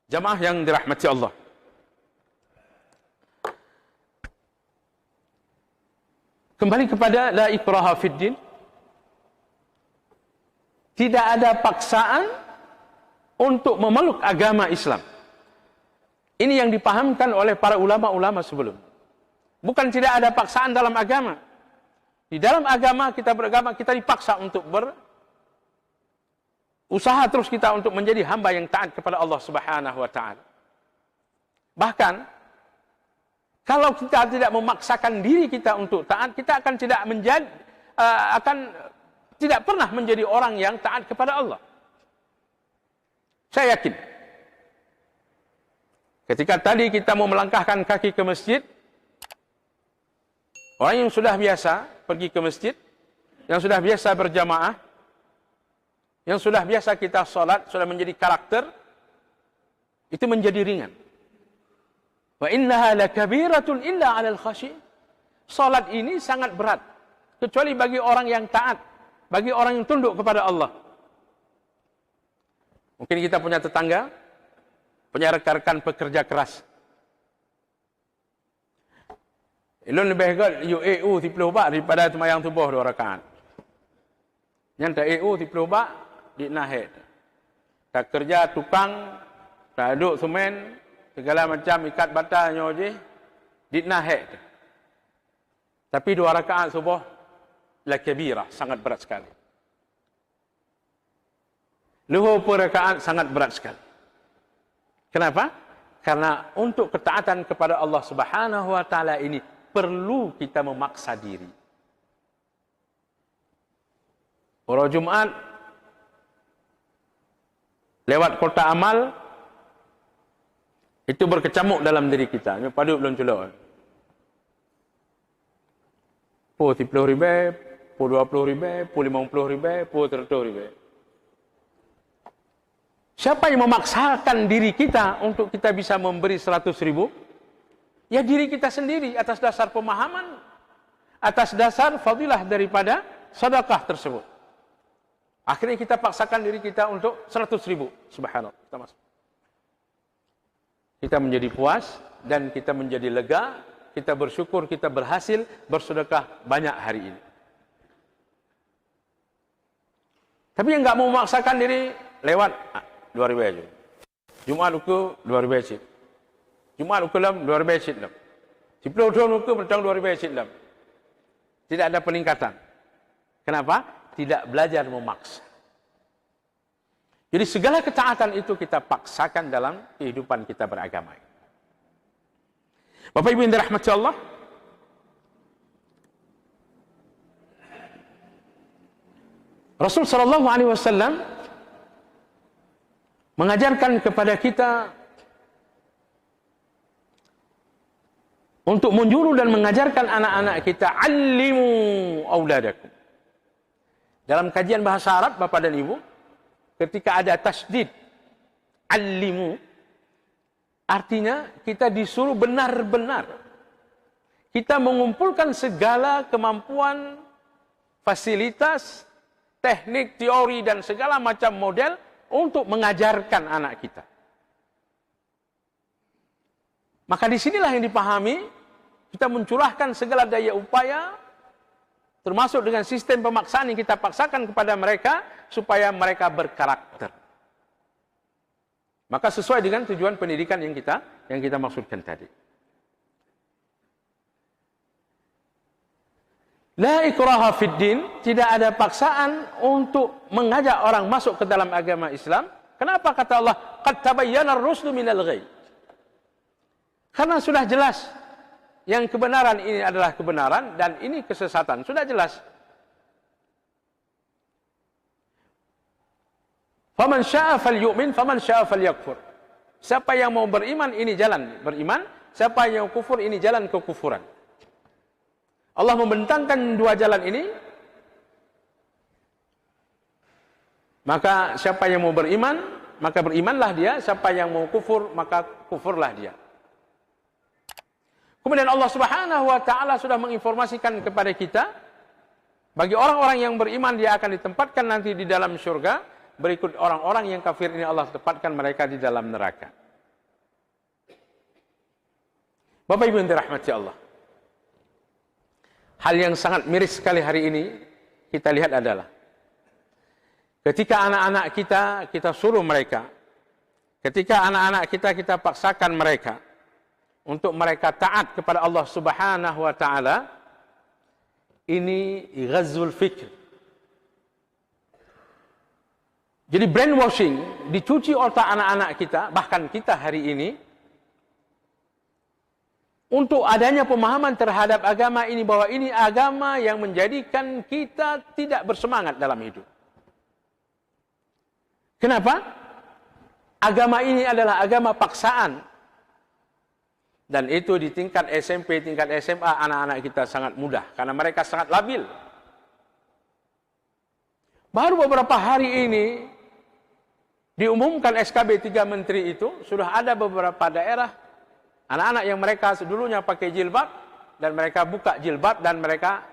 Jamaah yang dirahmati Allah. Kembali kepada la ikraha fid din. Tidak ada paksaan untuk memeluk agama Islam. Ini yang dipahamkan oleh para ulama-ulama sebelum. Bukan tidak ada paksaan dalam agama. Di dalam agama, kita beragama, kita dipaksa untuk berusaha terus kita untuk menjadi hamba yang taat kepada Allah Subhanahu wa taala. Bahkan kalau kita tidak memaksakan diri kita untuk taat, kita akan tidak pernah menjadi orang yang taat kepada Allah. Saya yakin. Ketika tadi kita mau melangkahkan kaki ke masjid, orang yang sudah biasa pergi ke masjid, yang sudah biasa berjamaah, yang sudah biasa kita sholat, sudah menjadi karakter, itu menjadi ringan. Wa innaha lakabiratun illa 'alal khashi'. Salat ini sangat berat kecuali bagi orang yang taat, bagi orang yang tunduk kepada Allah. Mungkin kita punya tetangga, punya rekan-rekan pekerja keras. Ilun lebih kot UAU 30 bak daripada semayang subuh 2 rakaat. Yang tak EU 30 bak di nahid. Tak kerja tukang, tak duduk semen, segala macam ikat batanya je di nahid. Tapi 2 rakaat subuh la kabirah, sangat berat sekali. Luhur per rakaat sangat berat sekali. Kenapa? Karena untuk ketaatan kepada Allah Subhanahu wa taala ini perlu kita memaksa diri. Orang Jumat lewat kota amal itu berkecamuk dalam diri kita. Ini padu belum culuk. Po 30 ribu, po 20 ribu, po 50 ribu, po 100 ribu. Siapa yang memaksakan diri kita untuk kita bisa memberi 100 ribu? Ya diri kita sendiri atas dasar pemahaman, atas dasar fadilah daripada sedekah tersebut. Akhirnya kita paksakan diri kita untuk 100 ribu. Subhanallah. Kita masuk. Kita menjadi puas dan kita menjadi lega. Kita bersyukur kita berhasil bersedekah banyak hari ini. Tapi yang nggak mau memaksakan diri lewat 2 ribu aja. Jumat uku 2 ribu aja. Jumat uku lam 2 ribu aja lam. 10 tahun uku bertang 2 ribu aja lam. Tidak ada peningkatan. Kenapa? Tidak belajar memaksa. Jadi segala ketaatan itu kita paksakan dalam kehidupan kita beragama. Bapak Ibu yang dirahmati Allah, Rasul sallallahu alaihi wasallam mengajarkan kepada kita untuk menjuru dan mengajarkan anak-anak kita, allimu auladakum. Dalam kajian bahasa Arab, Bapak dan Ibu, ketika ada tasdid, allimu, artinya kita disuruh benar-benar. Kita mengumpulkan segala kemampuan, fasilitas, teknik, teori, dan segala macam model untuk mengajarkan anak kita. Maka disinilah yang dipahami, kita mencurahkan segala daya upaya, termasuk dengan sistem pemaksaan yang kita paksakan kepada mereka, supaya mereka berkarakter. Maka sesuai dengan tujuan pendidikan yang kita maksudkan tadi. La ikraha fid din, tidak ada paksaan untuk mengajak orang masuk ke dalam agama Islam. Kenapa kata Allah, qad tabayyana ar-rusdu minal ghayy? Karena sudah jelas yang kebenaran ini adalah kebenaran dan ini kesesatan, sudah jelas. Faman syaa'a falyu'min, faman syaa'a falyakfur. Siapa yang mau beriman, ini jalan beriman. Siapa yang kufur, ini jalan kekufuran. Allah membentangkan 2 jalan ini. Maka siapa yang mau beriman, maka berimanlah dia. Siapa yang mau kufur, maka kufurlah dia. Kemudian Allah Subhanahu wa taala sudah menginformasikan kepada kita, bagi orang-orang yang beriman dia akan ditempatkan nanti di dalam surga. Berikut orang-orang yang kafir ini Allah tempatkan mereka di dalam neraka. Bapak Ibu yang dirahmati Allah, hal yang sangat miris sekali hari ini kita lihat adalah ketika anak-anak kita suruh mereka, ketika anak-anak kita paksakan mereka untuk mereka taat kepada Allah Subhanahu wa taala, ini ghazul fikr. Jadi brainwashing, dicuci otak anak-anak kita, bahkan kita hari ini, untuk adanya pemahaman terhadap agama ini, bahwa ini agama yang menjadikan kita tidak bersemangat dalam hidup. Kenapa? Agama ini adalah agama paksaan. Dan itu di tingkat SMP, tingkat SMA, anak-anak kita sangat mudah, karena mereka sangat labil. Baru beberapa hari ini, diumumkan SKB 3 Menteri itu, sudah ada beberapa daerah, anak-anak yang mereka dulunya pakai jilbab, dan mereka buka jilbab, dan mereka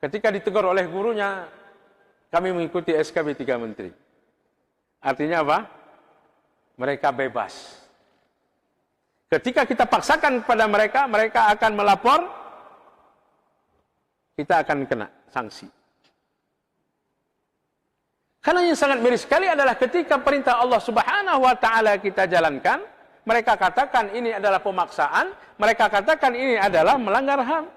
ketika ditegur oleh gurunya, kami mengikuti SKB 3 Menteri. Artinya apa? Mereka bebas. Ketika kita paksakan kepada mereka, mereka akan melapor, kita akan kena sanksi. Karena yang sangat miris sekali adalah ketika perintah Allah Subhanahu wa taala kita jalankan, mereka katakan ini adalah pemaksaan, mereka katakan ini adalah melanggar HAM.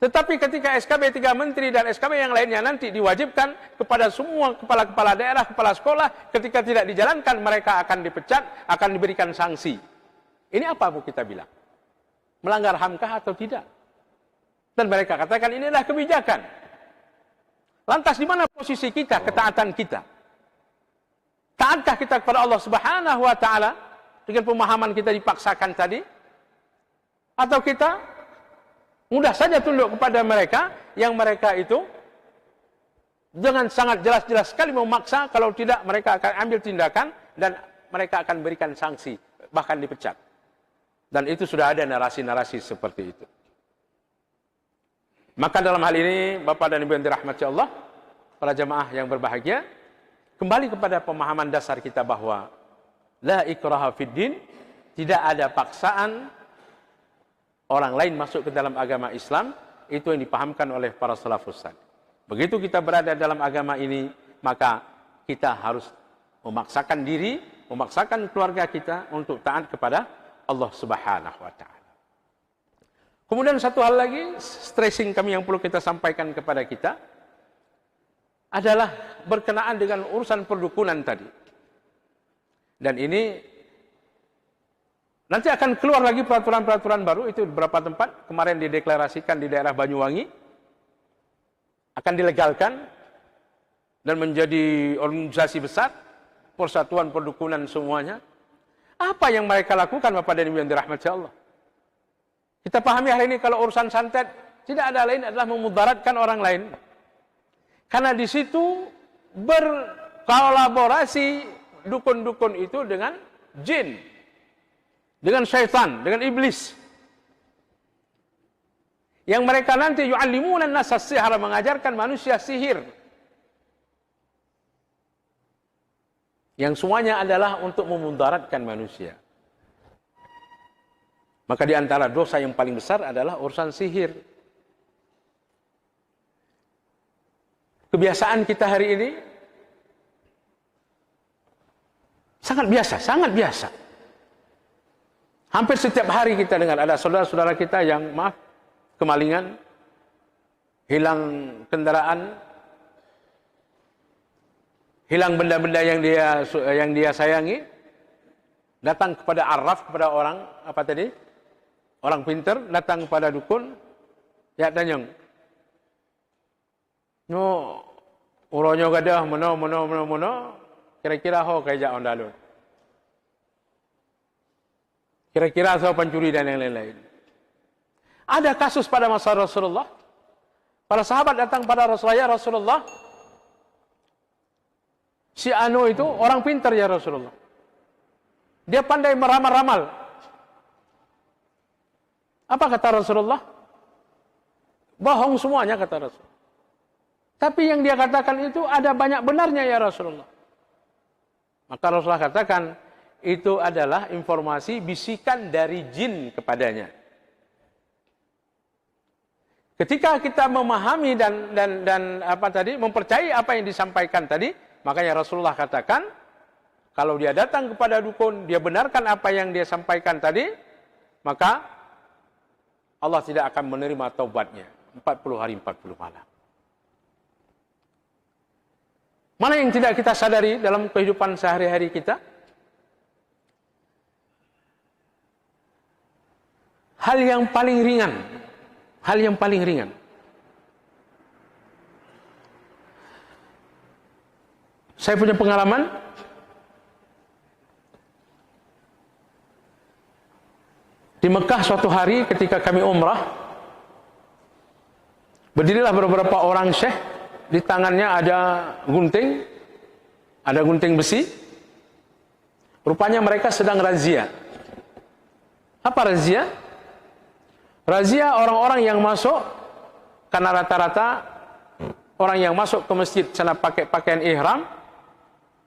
Tetapi ketika SKB 3 Menteri dan SKB yang lainnya nanti diwajibkan kepada semua kepala-kepala daerah, kepala sekolah, ketika tidak dijalankan mereka akan dipecat, akan diberikan sanksi. Ini apa mau kita bilang? Melanggar HAM kah atau tidak? Dan mereka katakan ini adalah kebijakan. Lantas di mana posisi kita, ketaatan kita? Taatkah kita kepada Allah Subhanahu wa taala dengan pemahaman kita dipaksakan tadi? Atau kita mudah saja tunduk kepada mereka yang mereka itu dengan sangat jelas-jelas sekali memaksa, kalau tidak mereka akan ambil tindakan dan mereka akan berikan sanksi, bahkan dipecat. Dan itu sudah ada narasi-narasi seperti itu. Maka dalam hal ini, Bapak dan Ibu yang dirahmati Allah, para jamaah yang berbahagia, kembali kepada pemahaman dasar kita bahwa la ikraha fid din, tidak ada paksaan orang lain masuk ke dalam agama Islam, itu yang dipahamkan oleh para salafus saleh. Begitu kita berada dalam agama ini, maka kita harus memaksakan diri, memaksakan keluarga kita untuk taat kepada Allah Subhanahu wa taala. Kemudian satu hal lagi, stressing kami yang perlu kita sampaikan kepada kita adalah berkenaan dengan urusan perdukunan tadi. Dan ini nanti akan keluar lagi peraturan-peraturan baru, itu beberapa tempat kemarin dideklarasikan di daerah Banyuwangi akan dilegalkan dan menjadi organisasi besar, persatuan perdukunan semuanya. Apa yang mereka lakukan, Bapak dan Ibu yang dirahmati Allah? Kita pahami hari ini kalau urusan santet tidak ada lain adalah memudaratkan orang lain. Karena di situ berkolaborasi dukun-dukun itu dengan jin, dengan syaitan, dengan iblis. Yang mereka nanti yu'allimuna an-nasa as-sihr, mengajarkan manusia sihir. Yang semuanya adalah untuk memudaratkan manusia. Maka di antara dosa yang paling besar adalah urusan sihir. Kebiasaan kita hari ini sangat biasa, sangat biasa. Hampir setiap hari kita dengar ada saudara-saudara kita yang kemalingan, hilang kendaraan, hilang benda-benda yang dia sayangi, datang kepada arraf, kepada orang apa tadi? Orang pintar, datang kepada dukun, ya tanyang. No, uronyo gadah mono, kira-kira ho kayak ondalun. Kira-kira so pencuri dan yang lain-lain. Ada kasus pada masa Rasulullah. Para sahabat datang pada Rasulullah, ya Rasulullah, si Anu itu orang pintar ya Rasulullah. Dia pandai meramal-ramal. Apa kata Rasulullah? Bohong semuanya kata Rasul. Tapi yang dia katakan itu ada banyak benarnya ya Rasulullah. Maka Rasulullah katakan itu adalah informasi bisikan dari jin kepadanya. Ketika kita memahami dan apa tadi, mempercayai apa yang disampaikan tadi, makanya Rasulullah katakan, kalau dia datang kepada dukun, dia benarkan apa yang dia sampaikan tadi, maka Allah tidak akan menerima taubatnya 40 hari 40 malam. Mana yang tidak kita sadari dalam kehidupan sehari-hari kita? Hal yang paling ringan. Hal yang paling ringan. Saya punya pengalaman. Di Mekah suatu hari ketika kami umrah, berdirilah beberapa orang syekh, di tangannya ada gunting besi. Rupanya mereka sedang razia. Apa razia? Razia orang-orang yang masuk, karena rata-rata orang yang masuk ke masjid sana pakai pakaian ihram,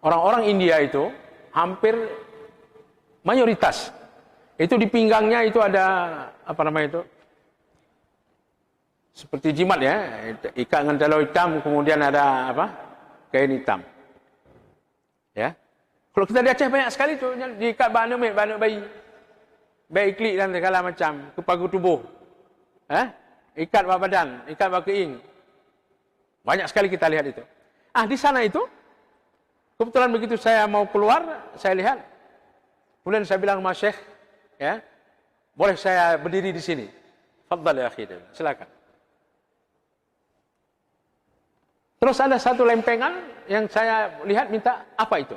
orang-orang India itu hampir mayoritas. Itu di pinggangnya itu ada apa namanya itu? Seperti jimat ya, ikat dengan tali hitam, kemudian ada apa? Kain hitam. Ya. Kalau kita di Aceh banyak sekali tu diikat bana bayi. Bayi klik dan segala macam ke pagu tubuh. Ikat badan, ikat keing. Banyak sekali kita lihat itu. Di sana itu kebetulan begitu saya mau keluar, saya lihat. Kemudian saya bilang sama Syekh, ya, boleh saya berdiri di sini? Fadhal ya akhi, silakan. Terus ada satu lempengan yang saya lihat, minta apa itu?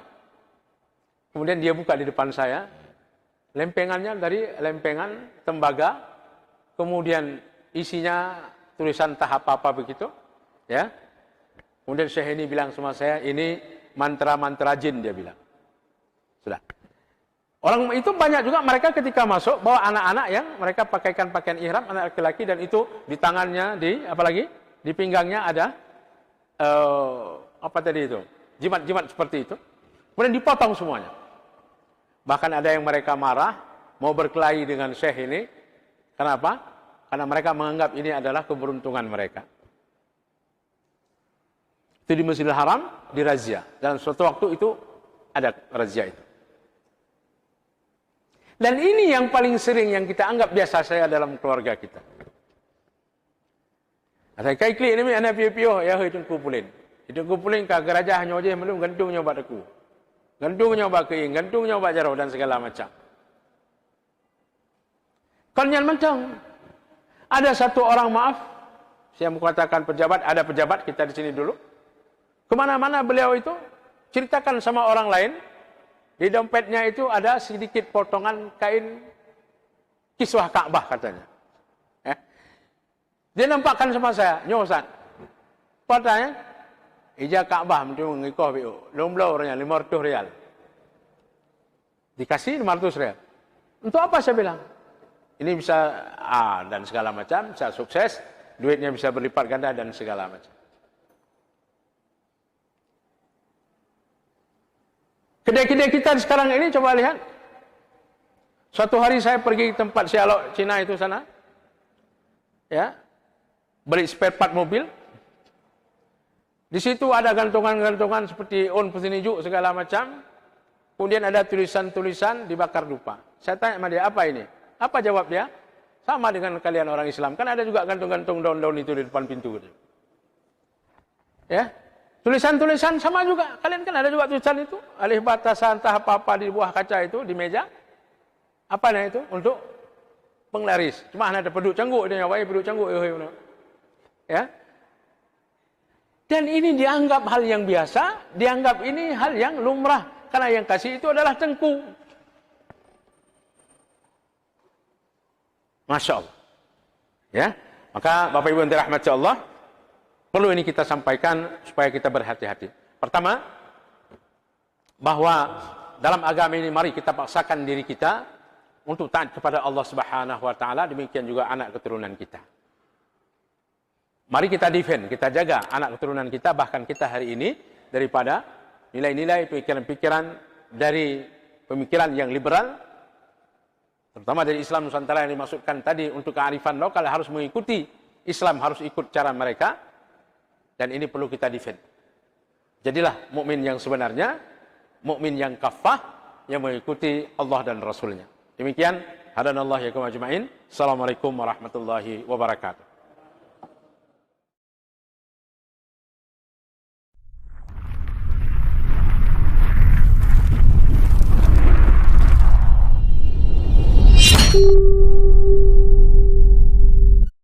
Kemudian dia buka di depan saya. Lempengannya dari lempengan tembaga, kemudian isinya tulisan entah apa-apa begitu, ya. Kemudian Syekh ini bilang sama saya, ini mantra-mantra jin, dia bilang. Sudah. Orang itu banyak juga mereka ketika masuk bawa anak-anak yang mereka pakaikan pakaian ihram, anak laki-laki, dan itu di tangannya, apalagi di pinggangnya ada apa tadi itu? Jimat-jimat seperti itu. Kemudian dipotong semuanya. Bahkan ada yang mereka marah, mau berkelahi dengan Syekh ini. Kenapa? Karena mereka menganggap ini adalah keberuntungan mereka. Itu di Masjidil Haram, dirazia. Dan suatu waktu itu ada razia itu. Dan ini yang paling sering yang kita anggap biasa saya dalam keluarga kita. Saya kai klik ni anak piu-piu ya hei tungku pulin. Itu kupulin ka gerajah nyoje melum gantung nyoba deku. Gantung nyoba keing, gantung nyoba jarau dan segala macam. Konyan mentang. Ada satu orang, maaf, saya mau katakan pejabat, ada pejabat kita di sini dulu. Kemana-mana beliau itu ceritakan sama orang lain. Di dompetnya itu ada sedikit potongan kain kiswah Ka'bah katanya. Dia nampakkan sama saya, nyosan. Katanya, ija Ka'bah mesti ngikoh biu. Lomblo orangnya 500 rial. Dikasih 500 rial. Untuk apa saya bilang? Ini bisa dan segala macam, bisa sukses, duitnya bisa berlipat ganda dan segala macam. Kedai-kedai kita sekarang ini coba lihat. Suatu hari saya pergi ke tempat Sialok Cina itu sana. Ya. Beli spare part mobil. Di situ ada gantungan-gantungan seperti on petinju segala macam. Kemudian ada tulisan-tulisan dibakar dupa. Saya tanya sama dia, apa ini? Apa jawab dia? Sama dengan kalian orang Islam. Kan ada juga gantung-gantung daun-daun itu di depan pintu. Ya. Tulisan-tulisan sama juga. Kalian kan ada juga tulisan itu. Alih batasan entah apa-apa di buah kaca itu, di meja. Apa itu? Untuk penglaris. Cuma ada peduk cangguk. Dia nyawai peduk cangguk. Ya. Dan ini dianggap hal yang biasa. Dianggap ini hal yang lumrah. Karena yang kasih itu adalah tengku. Masya Allah. Ya. Maka Bapak Ibu yang dirahmati Allah, perlu ini kita sampaikan supaya kita berhati-hati. Pertama, bahwa dalam agama ini mari kita paksakan diri kita untuk taat kepada Allah Subhanahu wa taala, demikian juga anak keturunan kita. Mari kita defend, kita jaga anak keturunan kita, bahkan kita hari ini daripada nilai-nilai pikiran-pikiran dari pemikiran yang liberal, terutama dari Islam Nusantara yang dimaksudkan tadi untuk kearifan lokal harus mengikuti Islam harus ikut cara mereka, dan ini perlu kita defend. Jadilah mukmin yang sebenarnya, mukmin yang kafah, yang mengikuti Allah dan Rasulnya. Demikian, hadanallahu yakum ajma'in. Assalamualaikum warahmatullahi wabarakatuh.